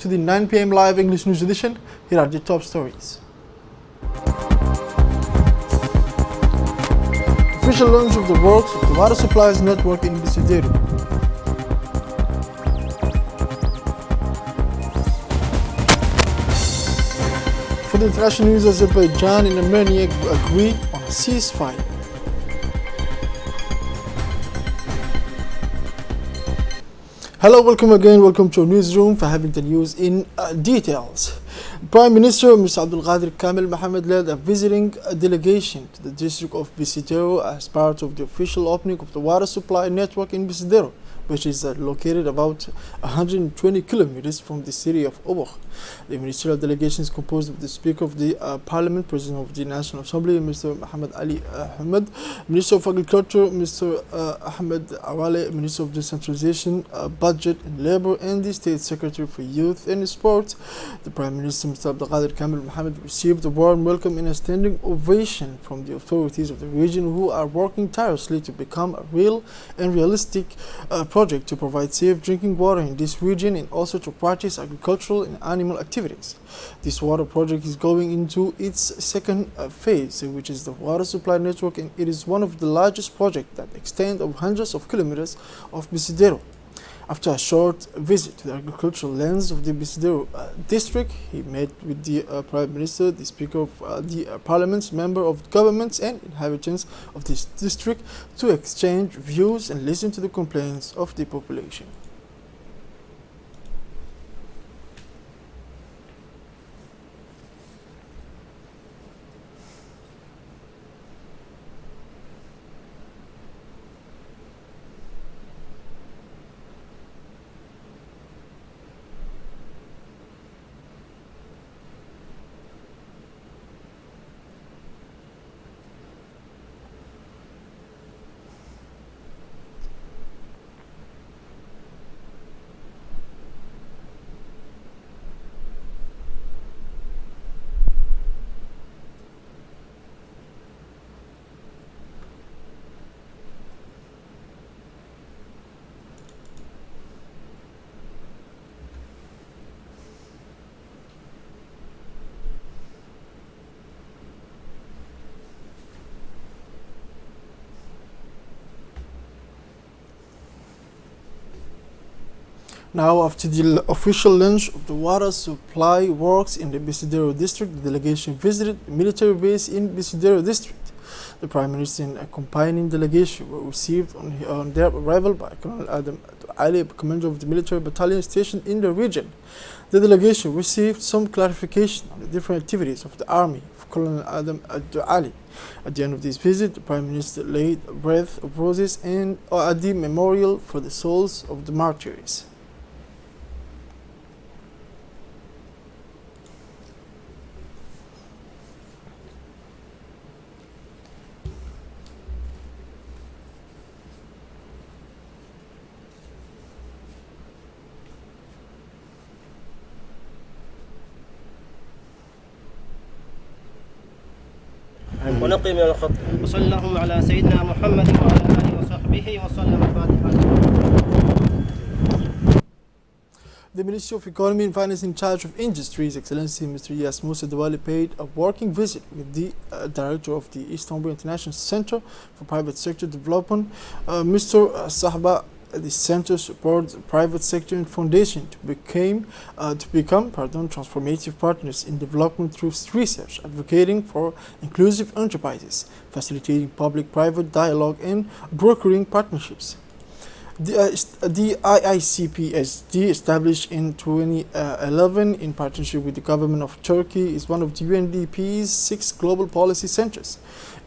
to the 9 p.m. live English news edition. Here are the top stories. Official launch of the works of the water supplies network in Bisidero. For the international news, Azerbaijan and Armenia agreed on a ceasefire. Hello, welcome again. Welcome to our newsroom for having the news in details. Prime Minister Mr. Abdul Qadir Kamil Mohammed led a visiting delegation to the district of Bisidero as part of the official opening of the water supply network in Bisidero, which is located about 120 kilometers from the city of Obokh. The ministerial delegation is composed of the Speaker of the Parliament, President of the National Assembly, Mr. Muhammad Ali Ahmed, Minister of Agriculture, Mr. Ahmed Awale, Minister of Decentralization, Budget and Labour, and the State Secretary for Youth and Sport. The Prime Minister, Mr. Abdul Qadir Kamil Mohammed, received a warm welcome and a standing ovation from the authorities of the region, who are working tirelessly to become a real and realistic project to provide safe drinking water in this region and also to practice agricultural and animal activities. This water project is going into its second phase, which is the water supply network, and it is one of the largest projects that extend over hundreds of kilometers of Bisidero. After a short visit to the agricultural lands of the Bisidero district, he met with the Prime Minister, the Speaker of the Parliament, Member of Governments and inhabitants of this district to exchange views and listen to the complaints of the population. Now, after the official launch of the water supply works in the Bisidero district, the delegation visited the military base in Bisidero district. The Prime Minister and accompanying delegation were received on their arrival by Colonel Adam Ali, commander of the military battalion stationed in the region. The delegation received some clarification on the different activities of the army of Colonel Adam Ali. At the end of this visit, the Prime Minister laid a wreath of roses and at the memorial for the souls of the martyrs. ونقي من الخط وصلى اللهم على سيدنا محمد وعلى آله وصحبه وسلم. The Ministry of Economy and Finance in charge of Industry, His Excellency Mr. Yas Musa Diwali, paid a working visit with the Director of the Istanbul International Center for Private Sector Development, Mr. Sahba. The center supports the private sector and foundation to become transformative partners in development through research, advocating for inclusive enterprises, facilitating public-private dialogue, and brokering partnerships. The IICPSD, established in 2011 in partnership with the government of Turkey, is one of the UNDP's 6 global policy centers.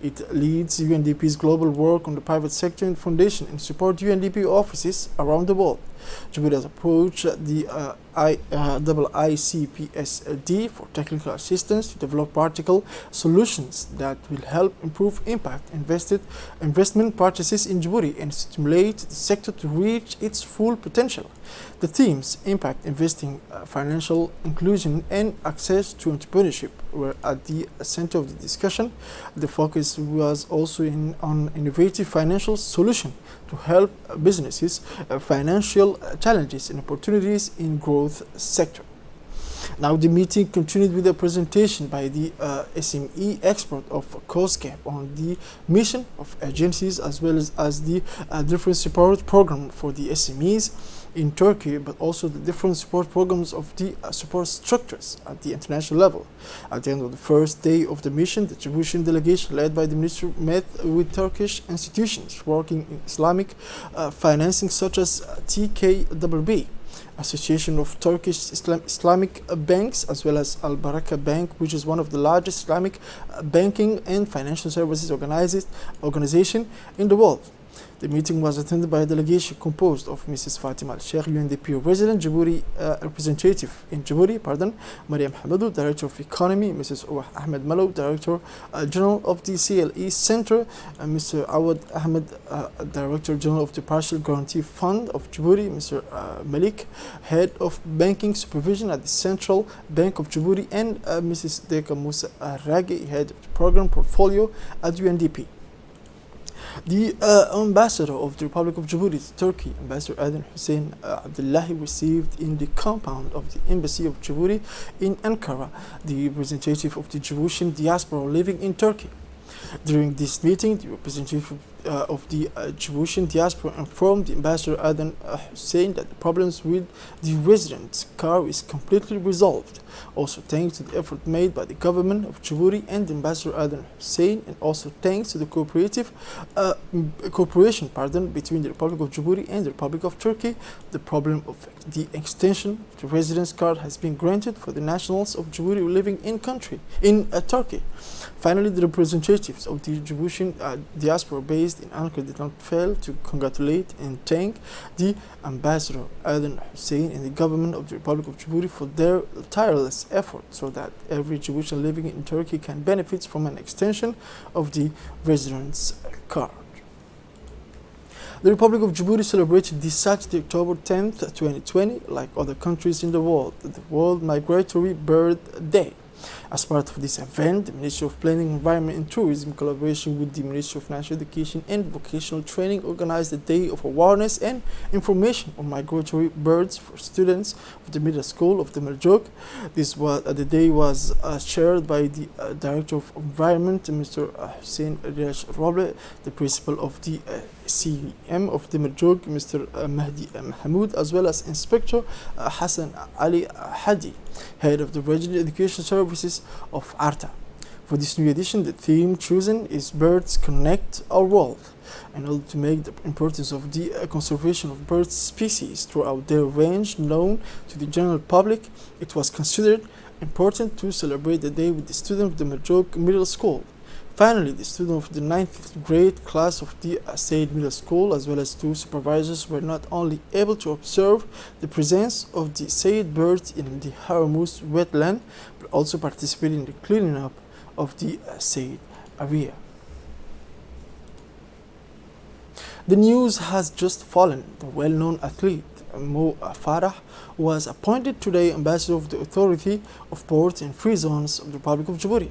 It leads UNDP's global work on the private sector and foundation and supports UNDP offices around the world. Djibouti has approached the IICPSD for technical assistance to develop practical solutions that will help improve investment practices in Djibouti and stimulate the sector to reach its full potential. The themes impact investing, financial inclusion, and access to entrepreneurship were at the center of the discussion. The focus was also on innovative financial solutions to help businesses financial challenges and opportunities in growth sector. Now the meeting continued with a presentation by the SME expert of COSGAP on the mission of agencies as well as the different support program for the SMEs in Turkey, but also the different support programs of the support structures at the international level. At the end of the first day of the mission, the Djiboutian delegation led by the minister met with Turkish institutions working in Islamic financing such as TKBB, Association of Turkish Islamic Banks, as well as Al Baraka Bank, which is one of the largest Islamic banking and financial services organization in the world. The meeting was attended by a delegation composed of Mrs. Fatima Al-Sheikh, UNDP resident, Djibouti representative in Djibouti, Mariam Hamadou, Director of Economy, Mrs. Ouah Ahmed Malo, Director General of the CLE Center, Mr. Awad Ahmed, Director General of the Partial Guarantee Fund of Djibouti, Mr. Malik, Head of Banking Supervision at the Central Bank of Djibouti, and Mrs. Deka Musa Ragi, Head of the Program Portfolio at UNDP. The ambassador of the Republic of Djibouti to Turkey, Ambassador Aden Hussein Abdullahi, received in the compound of the Embassy of Djibouti in Ankara the representative of the Djiboutian diaspora living in Turkey. During this meeting, the representative of the Djiboutian diaspora informed the Ambassador Aden Hussein that the problems with the residents' car is completely resolved. Also thanks to the effort made by the government of Djibouti and Ambassador Aden Hussein, and also thanks to the cooperation between the Republic of Djibouti and the Republic of Turkey, the problem of the extension of the residence card has been granted for the nationals of Djibouti living in Turkey. Finally, the representatives of the Djiboutian diaspora based in Ankara did not fail to congratulate and thank the Ambassador Aden Hussein and the government of the Republic of Djibouti for their tireless effort so that every Djiboutian living in Turkey can benefit from an extension of the residence card. The Republic of Djibouti celebrated this Saturday, October 10th, 2020, like other countries in the World Migratory Bird Day. As part of this event, the Ministry of Planning, Environment and Tourism, in collaboration with the Ministry of National Education and Vocational Training, organized a day of awareness and information on migratory birds for students of the middle school of the Meljok. The day was chaired by the Director of Environment, Mr. Hussein Riash Roble, the Principal of the CEM of the Meljok, Mr. Mahdi Mahmoud, as well as Inspector Hassan Ali Hadi, Head of the Regional Education Services of Arta. For this new edition, the theme chosen is Birds Connect Our World. In order to make the importance of the conservation of bird species throughout their range known to the general public, it was considered important to celebrate the day with the students of the Meljok Middle School. Finally, the students of the 9th grade class of the Said Middle School, as well as two supervisors, were not only able to observe the presence of the Said birds in the Haramus wetland, but also participated in the cleaning up of the Said area. The news has just fallen. The well-known athlete Mo Farah was appointed today ambassador of the Authority of Ports and Free Zones of the Republic of Djibouti.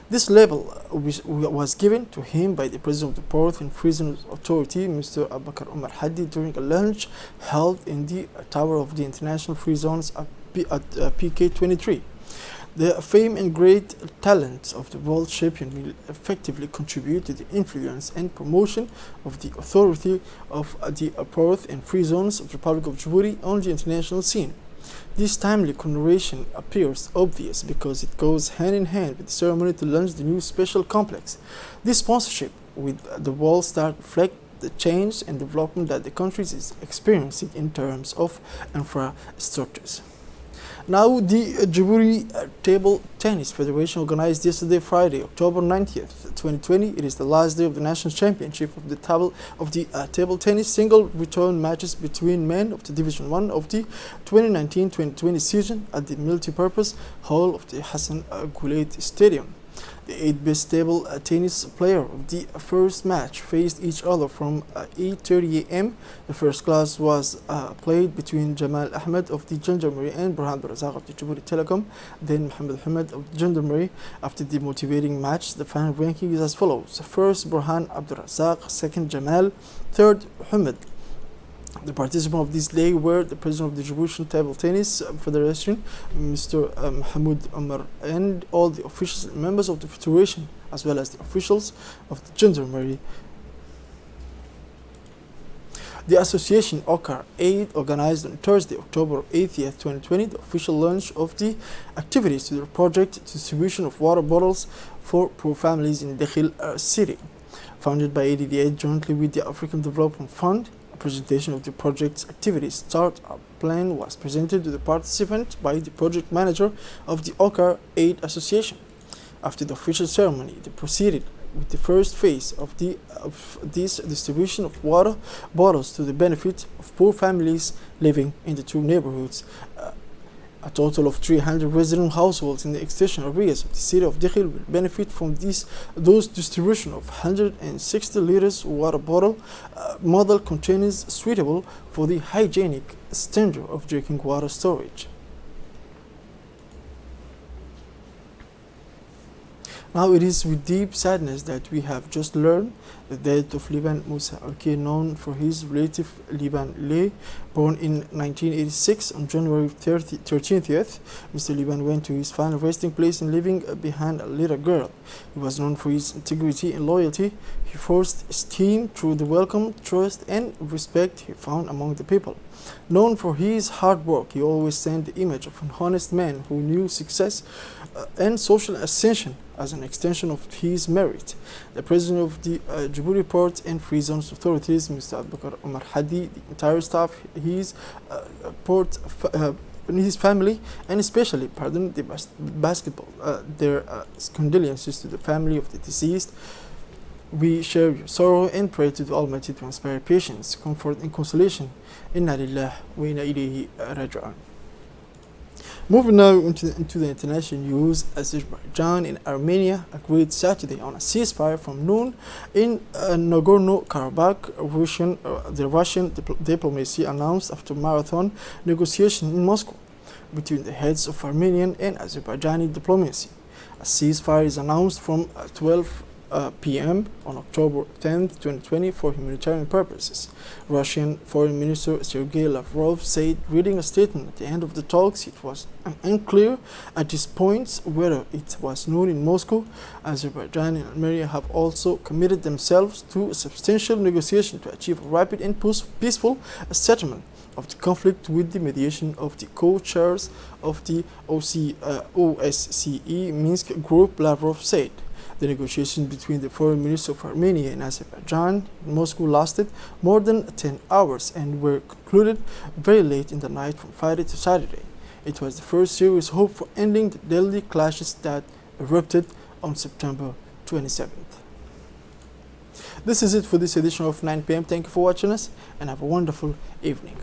This label was given to him by the President of the Port and Free Zones Authority, Mr. Abakar Omar Hadi, during a lunch held in the tower of the International Free Zones at PK23. The fame and great talent of the world champion will effectively contribute to the influence and promotion of the authority of the Port and Free Zones of the Republic of Djibouti on the international scene. This timely commemoration appears obvious because it goes hand in hand with the ceremony to launch the new special complex. This sponsorship with the World Star reflects the change and development that the country is experiencing in terms of infrastructures. Now, the Djibouti Table Tennis Federation organized yesterday, Friday, October 90th, 2020. It is the last day of the national championship of the table tennis single return matches between men of the Division 1 of the 2019-2020 season at the multi-purpose hall of the Hassan Goulet Stadium. The 8 best table tennis player of the first match faced each other from 8:30 a.m. The first class was played between Jamal Ahmed of the Gendarmerie and Burhan Barazak of the Djibouti Telecom, then Mohammed Ahmed of the Gendarmerie. After the motivating match, the final ranking is as follows: first Burhan Abdurazak, second Jamal, third Ahmed, The participants of this day were the president of the Egyptian Table Tennis Federation, Mr. Mahmoud Omar, and all the officials and members of the federation, as well as the officials of the gendarmerie. The association OCAR 8 organized on Thursday, October 8th, 2020, the official launch of the activities to the project distribution of water bottles for poor families in Dakhil city. Founded by ADDA jointly with the African Development Fund, a presentation of the project's activities startup plan was presented to the participants by the project manager of the OCAR 8 association. After the official ceremony, they proceeded with the first phase of this distribution of water bottles to the benefit of poor families living in the two neighborhoods. A total of 300 resident households in the extension areas of the city of Dakhil will benefit from those distribution of 160 liters water bottle model containers suitable for the hygienic standard of drinking water storage. Now it is with deep sadness that we have just learned the death of Liban Musa, known for his relative Liban Lay, born in 1986 on January 13th. Mr. Liban went to his final resting place in leaving behind a little girl. He was known for his integrity and loyalty. He forced esteem through the welcome, trust, and respect he found among the people. Known for his hard work, he always sent the image of an honest man who knew success and social ascension as an extension of his merit. The president of the Djibouti Port and Free Zones Authorities, Mr. Abubakar Omar Hadi, the entire staff, his his family, and especially, the basketball, their condolences to the family of the deceased. We share your sorrow and pray to the Almighty to inspire patience, comfort, and consolation. Inna lillah wa inna ilayhi raji'un. Moving now into the international news, Azerbaijan and Armenia agreed Saturday on a ceasefire from noon in Nagorno-Karabakh. The Russian diplomacy announced after marathon negotiation in Moscow between the heads of Armenian and Azerbaijani diplomacy. A ceasefire is announced from 12 p.m. on October 10, 2020 for humanitarian purposes. Russian Foreign Minister Sergei Lavrov said, reading a statement at the end of the talks, it was unclear at this point whether it was known in Moscow. Azerbaijan and Armenia have also committed themselves to a substantial negotiation to achieve a rapid and peaceful settlement of the conflict with the mediation of the co-chairs of the OSCE Minsk group, Lavrov said. The negotiations between the foreign ministers of Armenia and Azerbaijan in Moscow lasted more than 10 hours and were concluded very late in the night from Friday to Saturday. It was the first serious hope for ending the deadly clashes that erupted on September 27th. This is it for this edition of 9 p.m. Thank you for watching us and have a wonderful evening.